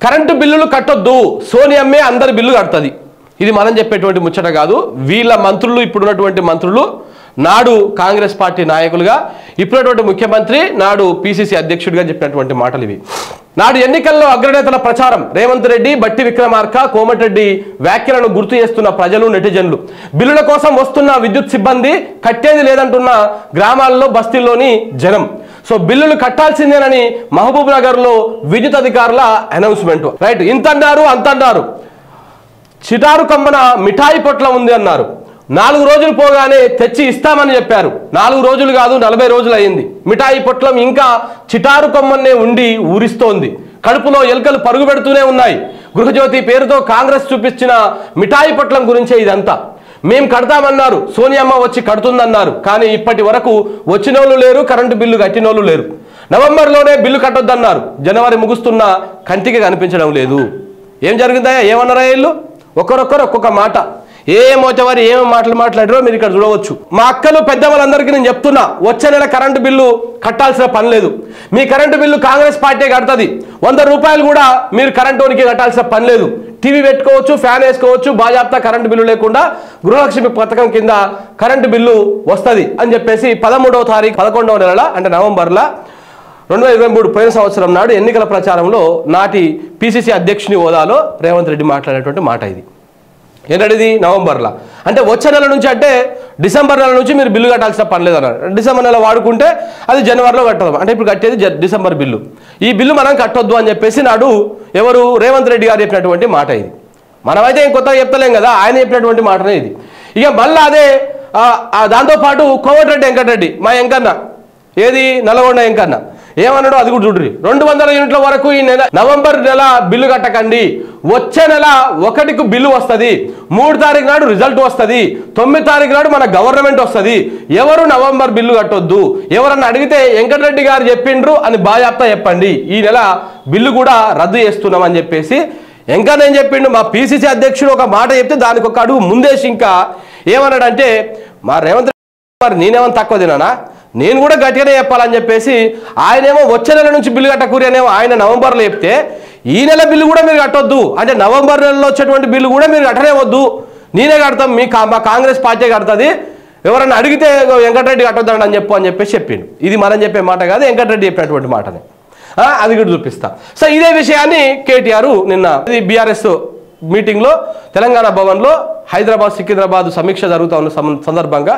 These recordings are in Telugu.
కరెంటు బిల్లులు కట్టొద్దు, సోనియమ్మే అందరి బిల్లు కడుతుంది. ఇది మనం చెప్పేటువంటి ముచ్చట కాదు. వీళ్ళ మంత్రులు, ఇప్పుడున్నటువంటి మంత్రులు, నాడు కాంగ్రెస్ పార్టీ నాయకులుగా, ఇప్పుడున్నటువంటి ముఖ్యమంత్రి, నాడు పిసిసి అధ్యక్షుడిగా చెప్పినటువంటి మాటలు ఇవి. నాడు ఎన్నికల్లో అగ్రనేతల ప్రచారం, రేవంత్ రెడ్డి, బట్టి విక్రమార్క, కోమటిరెడ్డి వ్యాఖ్యలను గుర్తు చేస్తున్న ప్రజలు, నెటిజన్లు, బిల్లుల కోసం వస్తున్న విద్యుత్ సిబ్బంది, కట్టేది లేదంటున్న గ్రామాల్లో, బస్తీల్లోని జనం. సో బిల్లులు కట్టాల్సిందేనని మహబూబ్ నగర్ లో విద్యుత్ అధికారుల అనౌన్స్మెంట్. రైట్, ఇంతన్నారు అంతన్నారు. చిటారు కమ్మన మిఠాయి పొట్ల ఉంది అన్నారు. 4 రోజులు పోగానే తెచ్చి ఇస్తామని చెప్పారు. 4 రోజులు కాదు, 40 రోజులు అయింది. మిఠాయి పొట్లం ఇంకా చిటారు కొమ్మన్నే ఉండి ఊరిస్తోంది. కడుపులో ఎలుకలు పరుగు పెడుతూనే ఉన్నాయి. గృహజ్యోతి పేరుతో కాంగ్రెస్ చూపించిన మిఠాయి పొట్లం గురించే ఇదంతా. మేం కడతామన్నారు, సోనియమ్మ వచ్చి కడుతుందన్నారు. కానీ ఇప్పటి వరకు వచ్చినోళ్ళు లేరు, కరెంటు బిల్లు కట్టినోళ్ళు లేరు. నవంబర్లోనే బిల్లు కట్టొద్దన్నారు. జనవరి ముగుస్తున్నా కంటికి కనిపించడం లేదు. ఏం జరిగిందా? ఏమన్నారా వీళ్ళు? ఒక్కొక్కరు ఒక్కొక్క మాట. ఏమోచవారు ఏమో మాటలు మాట్లాడారో మీరు ఇక్కడ చూడవచ్చు. మా అక్కలు పెద్దవాళ్ళందరికీ నేను చెప్తున్నా, వచ్చే నెల కరెంటు బిల్లు కట్టాల్సిన పని లేదు. మీ కరెంటు బిల్లు కాంగ్రెస్ పార్టీ కడుతుంది. 100 రూపాయలు కూడా మీరు కరెంటుకి కట్టాల్సిన పని లేదు. టీవీ పెట్టుకోవచ్చు, ఫ్యాన్ వేసుకోవచ్చు, బాజాప్తా కరెంటు బిల్లు లేకుండా గృహలక్ష్మి పథకం కింద కరెంటు బిల్లు వస్తుంది అని చెప్పేసి 13వ తారీఖు 11వ నెల అంటే నవంబర్లో 2023 పోయిన సంవత్సరం నాడు ఎన్నికల ప్రచారంలో నాటి పిసిసి అధ్యక్షుని హోదాలో రేవంత్ రెడ్డి మాట్లాడేటువంటి మాట ఇది. ఏంటంటే నవంబర్లో అంటే వచ్చే నెల నుంచి, అంటే డిసెంబర్ నెల నుంచి మీరు బిల్లు కట్టాల్సిన పని లేదన్నారు. డిసెంబర్ నెల వాడుకుంటే అది జనవరిలో కట్టదు. అంటే ఇప్పుడు కట్టేది డిసెంబర్ బిల్లు. ఈ బిల్లు మనం కట్టొద్దు అని చెప్పేసి నాడు ఎవరు రేవంత్ రెడ్డి గారు చెప్పినటువంటి మాట ఇది. మనమైతే ఏం కొత్తగా చెప్తలేం కదా, ఆయన చెప్పినటువంటి మాటనే ఇది. ఇక మళ్ళీ అదే దాంతోపాటు కోమటిరెడ్డి వెంకటరెడ్డి, మా ఎంకన్న, ఏది నల్గొండ ఎంకన్న ఏమన్నాడు అది కూడా చూడ్రి. 200 యూనిట్ల వరకు ఈ నెల నవంబర్ నెల బిల్లు కట్టకండి, వచ్చే నెల 1కు బిల్లు వస్తుంది, 3 తారీఖు నాడు రిజల్ట్ వస్తుంది, 9 తారీఖు నాడు మన గవర్నమెంట్ వస్తుంది. ఎవరు నవంబర్ బిల్లు కట్టొద్దు, ఎవరన్నా అడిగితే వెంకటరెడ్డి గారు చెప్పిండ్రు అని బాజాప్తా చెప్పండి, ఈ నెల బిల్లు కూడా రద్దు చేస్తున్నాం అని చెప్పేసి వెంకన్న ఏం చెప్పిండు. మా పిసిసి అధ్యక్షుడు ఒక మాట చెప్తే దానికి ఒక అడుగు ముందేసి ఇంకా ఏమన్నాడంటే, మా రేవంత్ రెడ్డి నేనేమన్నా తక్కువ తినానా, నేను కూడా గట్టిగానే చెప్పాలని చెప్పేసి ఆయనేమో వచ్చే నెల నుంచి బిల్లు కట్టకూరి అనేమో ఆయన నవంబర్లో చెప్తే, ఈ నెల బిల్లు కూడా మీరు కట్టొద్దు, అంటే నవంబర్ నెలలో వచ్చేటువంటి బిల్లు కూడా మీరు కట్టనే వద్దు, నేనే కడతాం, మా కాంగ్రెస్ పార్టీ కడుతుంది, ఎవరన్నా అడిగితే వెంకటరెడ్డి కట్టొద్దండి అని చెప్పేసి చెప్పిండు. ఇది మనం చెప్పే మాట కాదు, వెంకటరెడ్డి చెప్పినటువంటి మాటనే. అది కూడా చూపిస్తా. సో ఇదే విషయాన్ని కేటీఆర్ నిన్న బీఆర్ఎస్ మీటింగ్లో తెలంగాణ భవన్లో హైదరాబాద్ సికింద్రాబాద్ సమీక్ష జరుగుతూ ఉన్న సందర్భంగా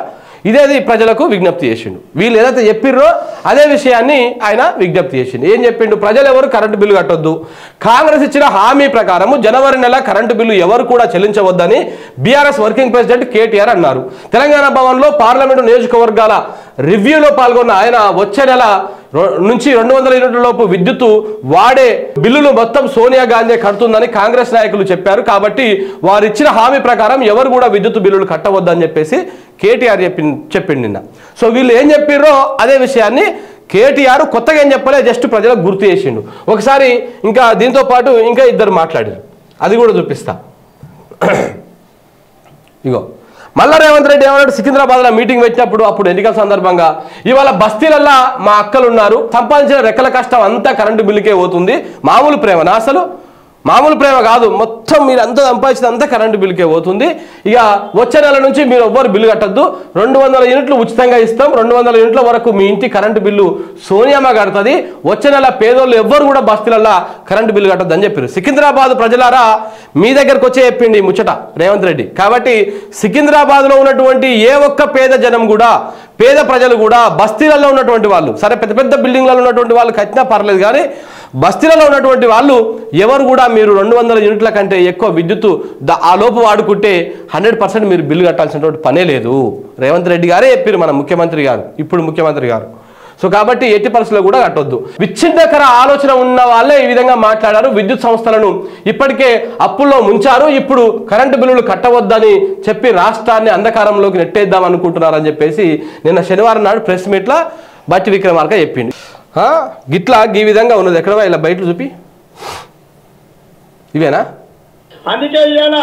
ఇదేది ప్రజలకు విజ్ఞప్తి చేసిండు. వీళ్ళు ఏదైతే చెప్పిర్రో అదే విషయాన్ని ఆయన విజ్ఞప్తి చేసిండు. ఏం చెప్పిండు? ప్రజలు ఎవరు కరెంటు బిల్లు కట్టొద్దు, కాంగ్రెస్ ఇచ్చిన హామీ ప్రకారము జనవరి నెల కరెంటు బిల్లు ఎవరు కూడా చెల్లించవద్దని బీఆర్ఎస్ వర్కింగ్ ప్రెసిడెంట్ కేటీఆర్ అన్నారు. తెలంగాణ భవన్లో పార్లమెంటు నియోజకవర్గాల రివ్యూలో పాల్గొన్న ఆయన వచ్చే నెల నుంచి 200 యూనిట్ల లోపు విద్యుత్తు వాడే బిల్లులు మొత్తం సోనియా గాంధీ కడుతుందని కాంగ్రెస్ నాయకులు చెప్పారు. కాబట్టి వారు ఇచ్చిన హామీ ప్రకారం ఎవరు కూడా విద్యుత్ బిల్లులు కట్టవద్దని చెప్పేసి కేటీఆర్ చెప్పిండు నిన్న. సో వీళ్ళు ఏం చెప్పిర్రో అదే విషయాన్ని కేటీఆర్ కొత్తగా ఏం చెప్పలే, జస్ట్ ప్రజలకు గుర్తు చేసిండు. ఒకసారి ఇంకా దీంతో పాటు ఇంకా ఇద్దరు మాట్లాడారు, అది కూడా చూపిస్తా. ఇగో మళ్ళా రేవంత్ రెడ్డి ఏమన్నాడు? సికింద్రాబాద్లో మీటింగ్ పెట్టినప్పుడు అప్పుడు ఎన్నికల సందర్భంగా, ఇవాళ బస్తీలల్లా మా అక్కలు ఉన్నారు, సంపాదించిన రెక్కల కష్టం అంతా కరెంటు బిల్లుకే పోతుంది, మామూలు ప్రేమనా? అసలు మామూలు ప్రేమ కాదు, మొత్తం మీరు అంతా సంపాదించినంతా కరెంటు బిల్లుకే పోతుంది. ఇక వచ్చే నెల నుంచి మీరు ఎవ్వరు బిల్లు కట్టద్దు, 200 యూనిట్లు ఉచితంగా ఇస్తాం, 200 యూనిట్ల వరకు మీ ఇంటి కరెంటు బిల్లు సోనియమ్మ కడుతుంది, వచ్చే నెల పేదోళ్ళు ఎవ్వరు కూడా బస్తీలల్లా కరెంటు బిల్లు కట్టద్దు అని చెప్పారు. సికింద్రాబాద్ ప్రజలారా మీ దగ్గరకు వచ్చే చెప్పిండి ఈ ముచ్చట రేవంత్ రెడ్డి. కాబట్టి సికింద్రాబాద్లో ఉన్నటువంటి ఏ ఒక్క పేద జనం కూడా, పేద ప్రజలు కూడా, బస్తీలలో ఉన్నటువంటి వాళ్ళు, సరే పెద్ద పెద్ద బిల్డింగ్లలో ఉన్నటువంటి వాళ్ళు కట్టినా పర్లేదు, కానీ బస్తీలలో ఉన్నటువంటి వాళ్ళు ఎవరు కూడా మీరు 200 యూనిట్ల కంటే ఎక్కువ విద్యుత్తు ఆ లోపు వాడుకుంటే 100% మీరు బిల్లు కట్టాల్సినటువంటి పనే లేదు. రేవంత్ రెడ్డి గారే చెప్పారు, మన ముఖ్యమంత్రి గారు, ఇప్పుడు ముఖ్యమంత్రి గారు. సో కాబట్టి ఎట్టి పరిస్థితుల్లో కూడా కట్టొద్దు. విచ్ఛిన్నకర ఆలోచన ఉన్న వాళ్ళే ఈ విధంగా మాట్లాడారు. విద్యుత్ సంస్థలను ఇప్పటికే అప్పుల్లో ముంచారు, ఇప్పుడు కరెంటు బిల్లులు కట్టవద్దని చెప్పి రాష్ట్రాన్ని అంధకారంలోకి నెట్టేద్దాం అనుకుంటున్నారని చెప్పేసి నిన్న శనివారం నాడు ప్రెస్ మీట్లో బట్టి విక్రమార్క చెప్పింది. గిట్లా ఈ విధంగా ఉన్నది. ఎక్కడ ఇలా బయట చూపి, ఇవేనా? అందుకే ఇవాళ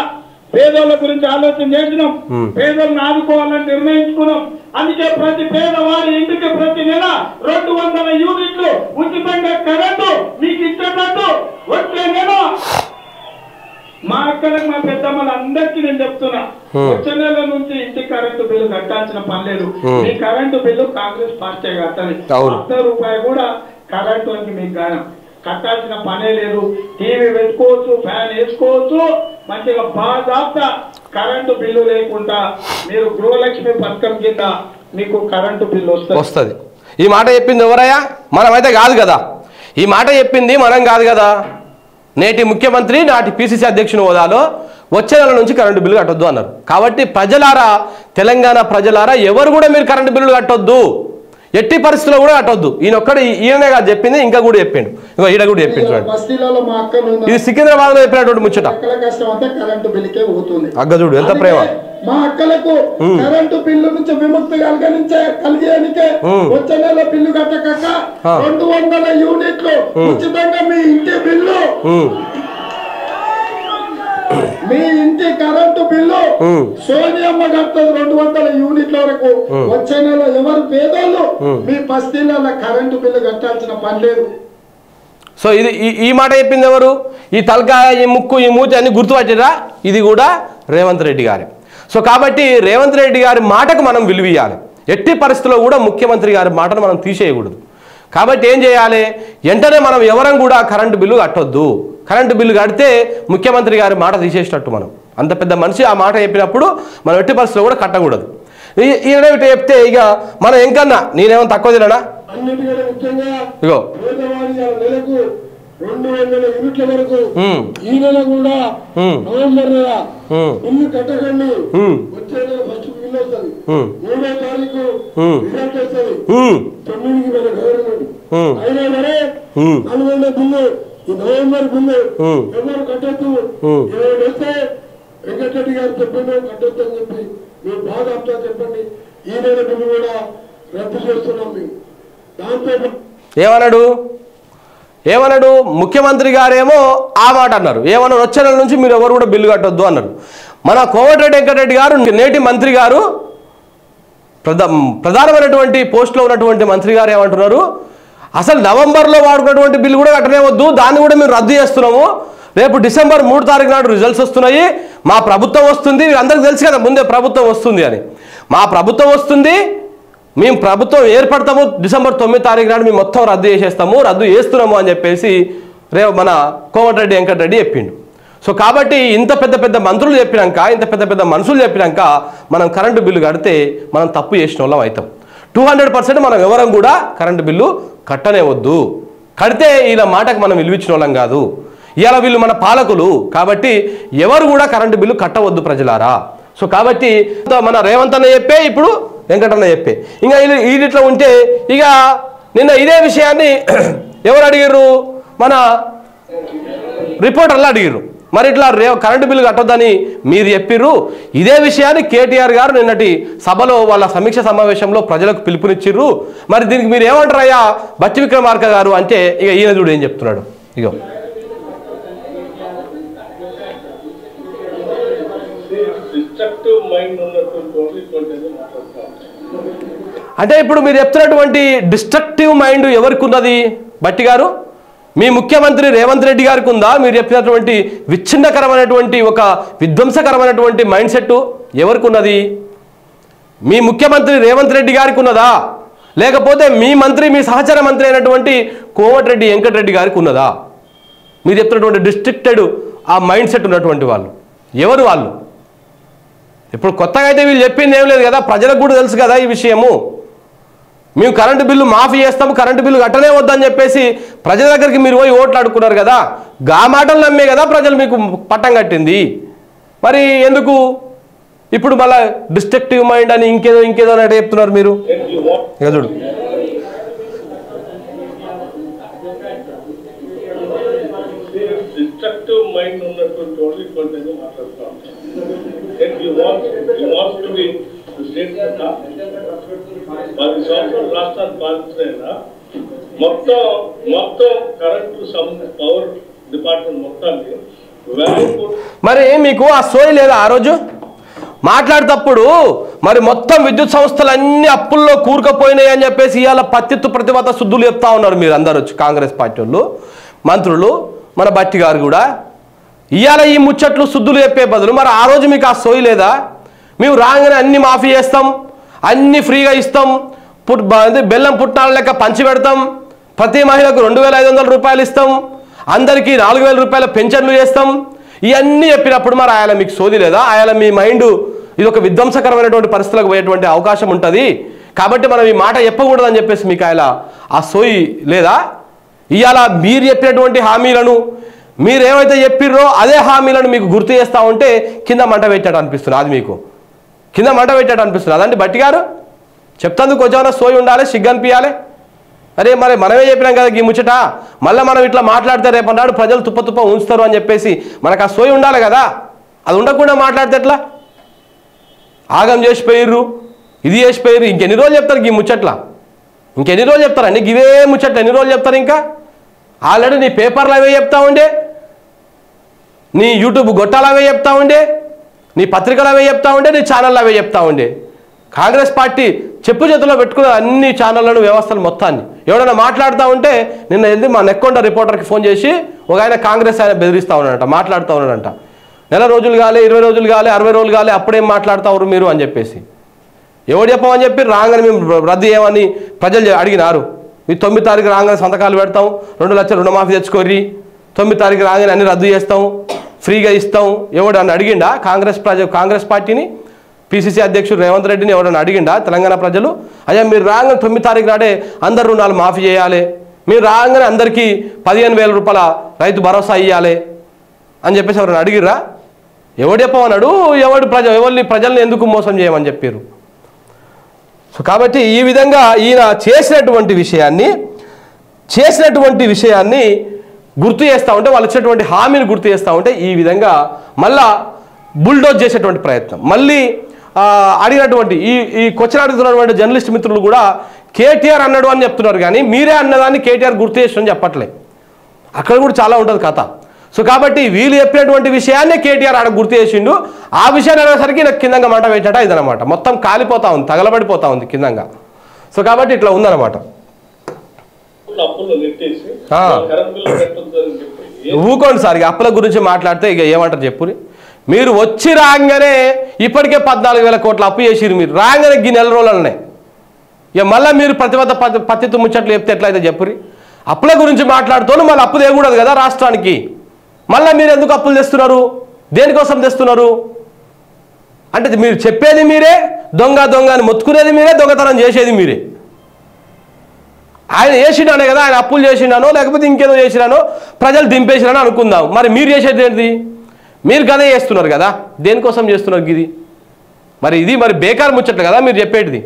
పేదోళ్ళ గురించి ఆలోచన చేసినాం, పేదోళ్ళని ఆదుకోవాలని నిర్ణయించుకున్నాం. అందుకే ప్రతి పేదవాడి ఇంటికి ప్రతి నెల 200 యూనిట్లు ఉచితంగా కరెంటు మీకు ఇచ్చేటట్టు వచ్చే నెల అక్కలకు మా పెద్దమ్మలందరికీ నేను చెప్తున్నా, వచ్చే నెల నుంచి ఇంటి కరెంటు బిల్లు కట్టాల్సిన పని లేదు. మీ కరెంటు బిల్లు కాంగ్రెస్ పార్టీ కట్టాలి. ₹1 కూడా కరెంటు వచ్చి మీకు గానం కట్టాల్సిన పనే లేదు. టీవీ పెట్టుకోవచ్చు, ఫ్యాన్ వేసుకోవచ్చు, మంచిగా బాగా కరెంటు బిల్లు లేకుండా మీరు గృహలక్ష్మి పథకం కింద మీకు కరెంటు బిల్లు వస్తుంది. ఈ మాట చెప్పింది ఎవరయ్యా? మనమైతే కాదు కదా. ఈ మాట చెప్పింది మనం కాదు కదా. నేటి ముఖ్యమంత్రి, నాటి పిసిసి అధ్యక్షుని హోదాలో వచ్చే నెల నుంచి కరెంటు బిల్లు కట్టొద్దు అన్నారు. కాబట్టి ప్రజలారా, తెలంగాణ ప్రజలారా, ఎవరు కూడా మీరు కరెంటు బిల్లులు కట్టొద్దు, ఎట్టి పరిస్థితుల్లో కూడా కట్టొద్దు. ఈయననే కాదు చెప్పింది, ఇంకా కూడా చెప్పిండు. ఈడ కూడా చెప్పిండు. ఇది సికింద్రాబాద్ లో చెప్పినటువంటి ముచ్చట. అగ్గజుడు ఎంత ప్రేమ. మా అక్కలకు కరెంటు బిల్లు నుంచి విముక్తి కలిగేందుకే వచ్చే నెల బిల్లు కట్టక 200 యూనిట్లు ఉచితంగా మీ ఇంటి బిల్లు, మీ ఇంటి కరెంటు బిల్లు సోనియమ్మ కడుతుంది 200 యూనిట్ల వరకు. వచ్చే నెల ఎవరు పేదోళ్ళు మీ బస్తీల కరెంటు బిల్లు కట్టాల్సిన పని లేదు. సో ఇది ఈ మాట చెప్పింది ఎవరు? ఈ తలకాయ, ఈ ముక్కు, ఈ మూతి అన్ని గుర్తుపట్టిరా? ఇది కూడా రేవంత్ రెడ్డి గారి. సో కాబట్టి రేవంత్ రెడ్డి గారి మాటకు మనం విలువ ఇవ్వాలి. ఎట్టి పరిస్థితుల్లో కూడా ముఖ్యమంత్రి గారి మాటను మనం తీసేయకూడదు. కాబట్టి ఏం చేయాలి? వెంటనే మనం ఎవరం కూడా కరెంటు బిల్లు కట్టొద్దు. కరెంటు బిల్లు కడితే ముఖ్యమంత్రి గారి మాట తీసేసినట్టు. మనం అంత పెద్ద మనిషి ఆ మాట చెప్పినప్పుడు మనం ఎట్టి పరిస్థితుల్లో కూడా కట్టకూడదు. ఈయన చెప్తే ఇక మనం ఇంకన్నా నేనేమో తక్కువ తినడా? ఇగో 200 యూనిట్ల వరకు ఈ నెల కూడా నవంబర్ నెల ఇల్లు కట్టకండి. వచ్చే నెల ఫస్ట్ బిల్లు వస్తుంది. 3వ తారీఖు రిజల్ట్ వస్తుంది. 9కి మన గవర్నమెంట్ అయినా సరే 400 బిల్లు ఈ నవంబర్ బిల్లు ఎవరు కట్టద్దు. ఎవరు వస్తే వెంకటరెడ్డి గారు చెప్పండి కట్టొద్దు అని చెప్పి మీరు బాగా అర్థం చెప్పండి. ఈ నెల బిల్లు కూడా రద్దు చేస్తున్నాం మేము. దాంతో ఏమన్నాడు ముఖ్యమంత్రి గారేమో ఆ మాట అన్నారు. ఏమన్నారు? వచ్చే నెల నుంచి మీరు ఎవరు కూడా బిల్లు కట్టొద్దు అన్నారు. మన కోమటిరెడ్డి వెంకటరెడ్డి గారు, నేటి మంత్రి గారు, ప్రధానమైనటువంటి పోస్టులో ఉన్నటువంటి మంత్రి గారు ఏమంటున్నారు? అసలు నవంబర్లో వాడుకున్నటువంటి బిల్లు కూడా కట్టనే వద్దు, దాన్ని కూడా మేము రద్దు చేస్తున్నాము. రేపు డిసెంబర్ 3 తారీఖు నాడు రిజల్ట్స్ వస్తున్నాయి, మా ప్రభుత్వం వస్తుంది. అందరికీ తెలుసు కదా ముందే ప్రభుత్వం వస్తుంది అని. మా ప్రభుత్వం వస్తుంది, మేము ప్రభుత్వం ఏర్పడతాము, డిసెంబర్ 9 తారీఖు నాడు మేము మొత్తం రద్దు చేస్తున్నాము అని చెప్పేసి మన కోమటిరెడ్డి వెంకటరెడ్డి చెప్పిండు. సో కాబట్టి ఇంత పెద్ద మంత్రులు చెప్పినాక, ఇంత పెద్ద మనుషులు చెప్పినాక మనం కరెంటు బిల్లు కడితే మనం తప్పు చేసిన వాళ్ళం అవుతాం. 200% మనం ఎవరం కూడా కరెంటు బిల్లు కట్టనే వద్దు. కడితే ఇలా మాటకు మనం విలువించిన వాళ్ళం కాదు. ఇలా వీళ్ళు మన పాలకులు. కాబట్టి ఎవరు కూడా కరెంటు బిల్లు కట్టవద్దు ప్రజలారా. సో కాబట్టి మన రేవంత్ అన్న చెప్పే, ఇప్పుడు వెంకటన్న చెప్పే. ఇంకా వీళ్ళిట్లా ఉంటే ఇక నిన్న ఇదే విషయాన్ని ఎవరు అడిగారు? మన రిపోర్టర్లు అడిగారు. మరి ఇట్లా కరెంటు బిల్లు కట్టొద్దని మీరు చెప్పిర్రు. ఇదే విషయాన్ని కేటీఆర్ గారు నిన్నటి సభలో వాళ్ళ సమీక్ష సమావేశంలో ప్రజలకు పిలుపునిచ్చిర్రు. మరి దీనికి మీరు ఏమంటారయ్యా బట్టి విక్రమార్క గారు అంటే ఇక ఈయన చూడు ఏం చెప్తున్నాడు. ఇగో అంటే ఇప్పుడు మీరు చెప్తున్నటువంటి డిస్ట్రక్టివ్ మైండ్ ఎవరికి ఉన్నది? బట్టి గారు, మీ ముఖ్యమంత్రి రేవంత్ రెడ్డి గారికి ఉందా? మీరు చెప్పినటువంటి విచ్ఛిన్నకరమైనటువంటి ఒక విధ్వంసకరమైనటువంటి మైండ్ సెట్ ఎవరికి ఉన్నది? మీ ముఖ్యమంత్రి రేవంత్ రెడ్డి గారికి ఉన్నదా? లేకపోతే మీ మంత్రి, మీ సహచర మంత్రి అయినటువంటి కోమటిరెడ్డి వెంకటరెడ్డి గారికి ఉన్నదా? మీరు చెప్తున్నటువంటి డిస్ట్రిక్టెడ్ ఆ మైండ్ సెట్ ఉన్నటువంటి వాళ్ళు ఎవరు? వాళ్ళు ఇప్పుడు కొత్తగా అయితే వీళ్ళు చెప్పింది ఏం లేదు కదా, ప్రజలకు కూడా తెలుసు కదా ఈ విషయము. మేము కరెంటు బిల్లు మాఫీ చేస్తాము, కరెంటు బిల్లు కట్టనే వద్దని చెప్పేసి ప్రజల దగ్గరికి మీరు పోయి ఓట్లు అడుక్కున్నారు కదా, గా మాటలు నమ్మే కదా ప్రజలు మీకు పట్టం కట్టింది. మరి ఎందుకు ఇప్పుడు మళ్ళీ డిస్ట్రక్టివ్ మైండ్ అని ఇంకేదో అంటే చెప్తున్నారు మీరు? ఇక చూడు, డిస్ట్రక్టివ్ మైండ్ ఉన్నటువంటి వాళ్ళు ఇటువంటి మాట్లాడుతూ ఉంటారు. రాష్ట్రాన్ని పాలించిన మొత్తం కరెంటు పవర్ డిపార్ట్మెంట్ మొత్తాన్ని మరి మీకు ఆ సోయి లేదా? ఆ రోజు మాట్లాడేటప్పుడు మరి మొత్తం విద్యుత్ సంస్థలన్నీ అప్పుల్లో కూరుకుపోయినాయి అని చెప్పేసి ఇవాళ పత్తిత్తు ప్రతిభత శుద్ధులు చెప్తా ఉన్నారు మీరు అందరూ వచ్చి, కాంగ్రెస్ పార్టీ వాళ్ళు, మంత్రులు, మన బట్టి గారు కూడా. ఇవాళ ఈ ముచ్చట్లు శుద్ధులు చెప్పే బదులు మరి ఆ రోజు మీకు ఆ సోయి లేదా? మేము రాగానే అన్ని మాఫీ చేస్తాం, అన్ని ఫ్రీగా ఇస్తాం, బెల్లం పుట్టాల లెక్క పంచి పెడతాం, ప్రతి మహిళకు 2500 రూపాయలు ఇస్తాం, అందరికీ 4000 రూపాయల పెన్షన్లు చేస్తాం, ఇవన్నీ చెప్పినప్పుడు మరి ఆయన మీకు సోది లేదా? ఆయన మీ మైండ్ ఇది ఒక విధ్వంసకరమైనటువంటి పరిస్థితులకు పోయేటువంటి అవకాశం ఉంటుంది, కాబట్టి మనం ఈ మాట చెప్పకూడదని చెప్పేసి మీకు ఆయన ఆ సోయి లేదా? ఇవాళ మీరు చెప్పినటువంటి హామీలను మీరేమైతే చెప్పిర్రో అదే హామీలను మీకు గుర్తు చేస్తూ ఉంటే కింద మంట పెట్టాడు అనిపిస్తుంది. అది మీకు కింద మంట పెట్టాడు అనిపిస్తుంది. అదండి బట్టి గారు చెప్తాందుకు కొంచెం సోయి ఉండాలి, సిగ్గు అనిపించాలి. అరే మరి మనమే చెప్పినాం కదా ఈ ముచ్చట, మళ్ళీ మనం ఇట్లా మాట్లాడితే రేపన్నాడు ప్రజలు తుప్ప ఉంచుతారు అని చెప్పేసి మనకు ఆ సోయి ఉండాలి కదా. అది ఉండకుండా మాట్లాడితే ఎట్లా? ఆగం చేసిపోయిర్రు, ఇది చేసిపోయిర్రు, ఇంకెన్ని రోజులు చెప్తారు ఈ ముచ్చట్లా? ఇంకెన్ని రోజులు చెప్తారండి ఇవే ముచ్చట్లు? ఎన్ని రోజులు చెప్తారు? ఇంకా ఆల్రెడీ నీ పేపర్లు అవే చెప్తా ఉండే, నీ యూట్యూబ్ గొట్టాలు అవే చెప్తా ఉండే, నీ పత్రికలు అవే చెప్తా ఉండే, నీ ఛానళ్ళు అవే చెప్తా ఉండే. కాంగ్రెస్ పార్టీ చెప్పు చేతుల్లో పెట్టుకున్న అన్ని ఛానళ్లను వ్యవస్థలు మొత్తాన్ని ఎవడైనా మాట్లాడుతూ ఉంటే నిన్న వెళ్ళి మా నెక్కొండ రిపోర్టర్కి ఫోన్ చేసి ఒక ఆయన కాంగ్రెస్ ఆయన బెదిరిస్తూ ఉన్నాడంట, మాట్లాడుతూ ఉన్నాడంట. నెల రోజులు కాలే, 20 రోజులు కాలే, 60 రోజులు కాలే, అప్పుడేం మాట్లాడుతారు మీరు అని చెప్పేసి. ఎవడు చెప్పమని చెప్పి రాగానే మేము రద్దు చేయమని ప్రజలు అడిగినారు. మీ 9 తారీఖు రాగానే సంతకాలు పెడతాం, 2 లక్షలు రుణమాఫీ తెచ్చుకోర్రి, 9 తారీఖు రాగానే అన్ని రద్దు చేస్తాం, ఫ్రీగా ఇస్తాం. ఎవడు అని అడిగిండా కాంగ్రెస్ పార్టీని? పిసిసి అధ్యక్షుడు రేవంత్ రెడ్డిని ఎవడన్నా అడిగిండా తెలంగాణ ప్రజలు? అయ్యా మీరు రాగానే 9 తారీఖు నాడే అందరు రుణాలు మాఫీ చేయాలి, మీరు రాగానే అందరికీ 15,000 రూపాయల రైతు భరోసా ఇవ్వాలి అని చెప్పేసి ఎవరైనా అడిగిర్రా? ఎవడు చెప్పమన్నాడు? ఎవరిని ప్రజల్ని ఎందుకు మోసం చేయమని చెప్పారు? సో కాబట్టి ఈ విధంగా ఈయన చేసినటువంటి విషయాన్ని గుర్తు చేస్తూ ఉంటే, వాళ్ళు ఇచ్చినటువంటి హామీని గుర్తు చేస్తూ ఉంటే ఈ విధంగా మళ్ళా బుల్డోజ్ చేసేటువంటి ప్రయత్నం. మళ్ళీ అడిగినటువంటి ఈ క్వశ్చన్ అడుగుతున్నటువంటి జర్నలిస్ట్ మిత్రులు కూడా కేటీఆర్ అన్నాడు అని చెప్తున్నారు, కానీ మీరే అన్నదాన్ని కేటీఆర్ గుర్తు చేసిన చెప్పట్లే. అక్కడ కూడా చాలా ఉంటుంది కథ. సో కాబట్టి వీళ్ళు చెప్పినటువంటి విషయాన్ని కేటీఆర్ ఆడ గుర్తు చేసిండు. ఆ విషయాన్ని అనేసరికి నాకు కిందంగా మంట వేయట ఇదనమాట. మొత్తం కాలిపోతా ఉంది, తగలబడిపోతా ఉంది కిందంగా. సో కాబట్టి ఇట్లా ఉందన్నమాట. ఊకోండి సార్, ఇక అప్పుల గురించి మాట్లాడితే ఇక ఏమంటారు చెప్పుని. మీరు వచ్చి రాగానే ఇప్పటికే 14,000 కోట్ల అప్పు చేసిరు. మీరు రాగానే ఈ నెల రోజులనే ఇక మళ్ళీ మీరు పత్తితో ముచ్చట్లు చెప్తే ఎట్లయితే చెప్పురి. అప్పుల గురించి మాట్లాడుతూ మళ్ళీ అప్పు తేయకూడదు కదా రాష్ట్రానికి. మళ్ళీ మీరు ఎందుకు అప్పులు తెస్తున్నారు? దేనికోసం తెస్తున్నారు? అంటే మీరు చెప్పేది మీరే, దొంగ అని మొత్తుకునేది మీరే, దొంగతనం చేసేది మీరే. ఆయన చేసినానే కదా, ఆయన అప్పులు చేసినానో లేకపోతే ఇంకేదో చేసినానో ప్రజలు దింపేసినానో అనుకుందాం. మరి మీరు చేసేది ఏంటి? మీరు కదే చేస్తున్నారు కదా, దేనికోసం చేస్తున్నారు ఇది? మరి ఇది మరి బేకార్ ముచ్చట్లు కదా మీరు చెప్పేటిది.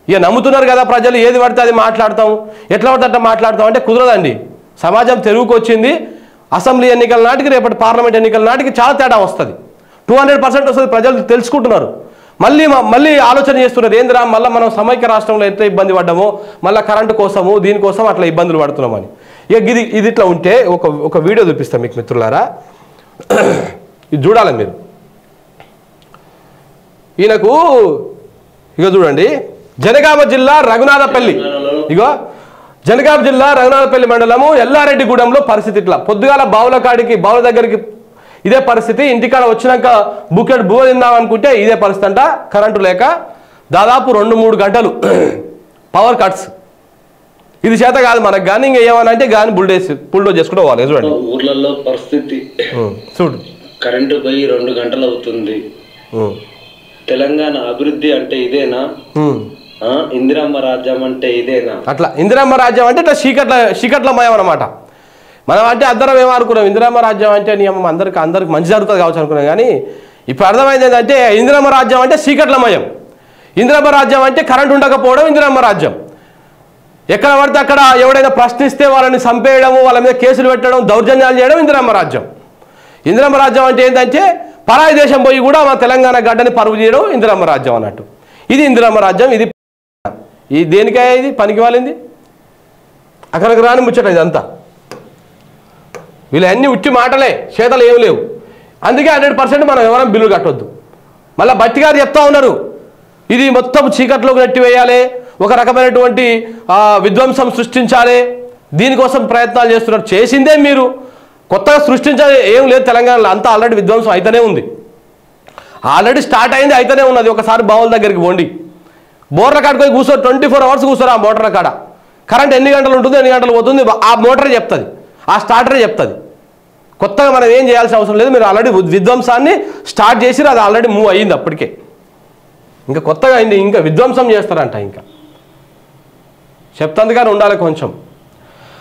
ఇక నమ్ముతున్నారు కదా ప్రజలు, ఏది పడితే అది మాట్లాడతాం, ఎట్లా పడితే అట్లా మాట్లాడతాం అంటే కుదరదండి. సమాజం తెరుగుకు వచ్చింది. అసెంబ్లీ ఎన్నికల నాటికి, రేపటి పార్లమెంట్ ఎన్నికల నాటికి చాలా తేడా వస్తుంది. 200% వస్తుంది. ప్రజలు తెలుసుకుంటున్నారు. మళ్ళీ ఆలోచన చేస్తున్నారు, ఏందిరా మళ్ళీ మనం సమైక్య రాష్ట్రంలో ఎంత ఇబ్బంది పడ్డామో, మళ్ళీ కరెంటు కోసము దీనికోసం అట్లా ఇబ్బందులు పడుతున్నామని. ఇక ఇది ఇట్లా ఉంటే ఒక వీడియో చూపిస్తాం మీకు మిత్రులారా, ఇది చూడాలి మీరు. ఈయనకు ఇక చూడండి, జనగామ జిల్లా రఘునాథపల్లి మండలము ఎల్లారెడ్డిగూడెంలో పరిస్థితి ఇట్లా. పొద్దుగాల బావుల దగ్గరికి ఇదే పరిస్థితి. ఇంటికాడ వచ్చినాక బుకెట్ బువ్వ తిందాం అనుకుంటే ఇదే పరిస్థితి అంట. కరెంటు లేక దాదాపు 2-3 గంటలు పవర్ కట్స్. ఇది చేత కాదు మనకు, కానీ ఇంకా ఏమనంటే కానీ బుల్డోజ్ చేసుకుంటూ పోవాలి. చూడండి ఊర్లలో పరిస్థితి చూడు, కరెంటు పోయి 2 గంటలు అవుతుంది. తెలంగాణ అభివృద్ధి అంటే ఇదేనా? ఇందిరమ్మ రాజ్యం అంటే ఇదేనా? అట్లా ఇందిరమ్మ రాజ్యం అంటే ఇట్లా చీకట్లమయం అనమాట. మనం అంటే అందరం ఏమనుకున్నాం, ఇందిరమ్మ రాజ్యం అంటే నియమం అందరికి మంచి జరుగుతుంది కావచ్చు అనుకున్నాం, కానీ ఇప్పుడు అర్థమైంది ఏంటంటే ఇందిరమ్మ రాజ్యం అంటే చీకట్లమయం. ఇందిరమ్మ రాజ్యం అంటే కరెంట్ ఉండకపోవడం ఇందిరమ్మ రాజ్యం. ఎక్కడ పడితే అక్కడ ఎవడైనా ప్రశ్నిస్తే వాళ్ళని చంపేయడము, వాళ్ళ మీద కేసులు పెట్టడం, దౌర్జన్యాలు చేయడం ఇందిరమ్మ రాజ్యం. ఇందిరమ్మ రాజ్యం అంటే ఏంటంటే పరాయి దేశం పోయి కూడా మా తెలంగాణ గడ్డని పరువు చేయడం ఇందిరమ్మ రాజ్యం అన్నట్టు. ఇది ఇందిరమ్మ రాజ్యం. ఇది దేనికయ్యా ఇది పనికి వాలింది? అక్కడికి రాని ముచ్చట ఇదంతా. వీళ్ళు అన్ని ఉట్టి మాటలే, చేతలు ఏమి లేవు. అందుకే 100% మనం ఎవరైనా బిల్లు కట్టొద్దు. మళ్ళీ బట్టి గారు చెప్తా ఉన్నారు, ఇది మొత్తం చీకట్లోకి నెట్టివేయాలి, ఒక రకమైనటువంటి విధ్వంసం సృష్టించాలి, దీనికోసం ప్రయత్నాలు చేస్తున్నారు. చేసిందే మీరు. కొత్తగా సృష్టించే ఏం లేదు తెలంగాణలో, అంతా ఆల్రెడీ విధ్వంసం అయితేనే ఉంది, ఆల్రెడీ స్టార్ట్ అయింది అయితేనే ఉన్నది. ఒకసారి బావుల దగ్గరికి పోండి, బోర్ల కాడికి పోయి కూర్చో, 24 hours కూర్చోరు ఆ మోటార్ల కాడ. కరెంట్ ఎన్ని గంటలు ఉంటుంది, ఎన్ని గంటలు పోతుంది ఆ మోటారే చెప్తుంది, ఆ స్టార్టరే చెప్తుంది. కొత్తగా మనం ఏం చేయాల్సిన అవసరం లేదు. మీరు ఆల్రెడీ విధ్వంసాన్ని స్టార్ట్ చేసిరు, అది ఆల్రెడీ మూవ్ అయ్యింది అప్పటికే. ఇంకా కొత్తగా అయింది, ఇంకా విధ్వంసం చేస్తారంట. ఇంకా చెప్తుంది కానీ ఉండాలి కొంచెం.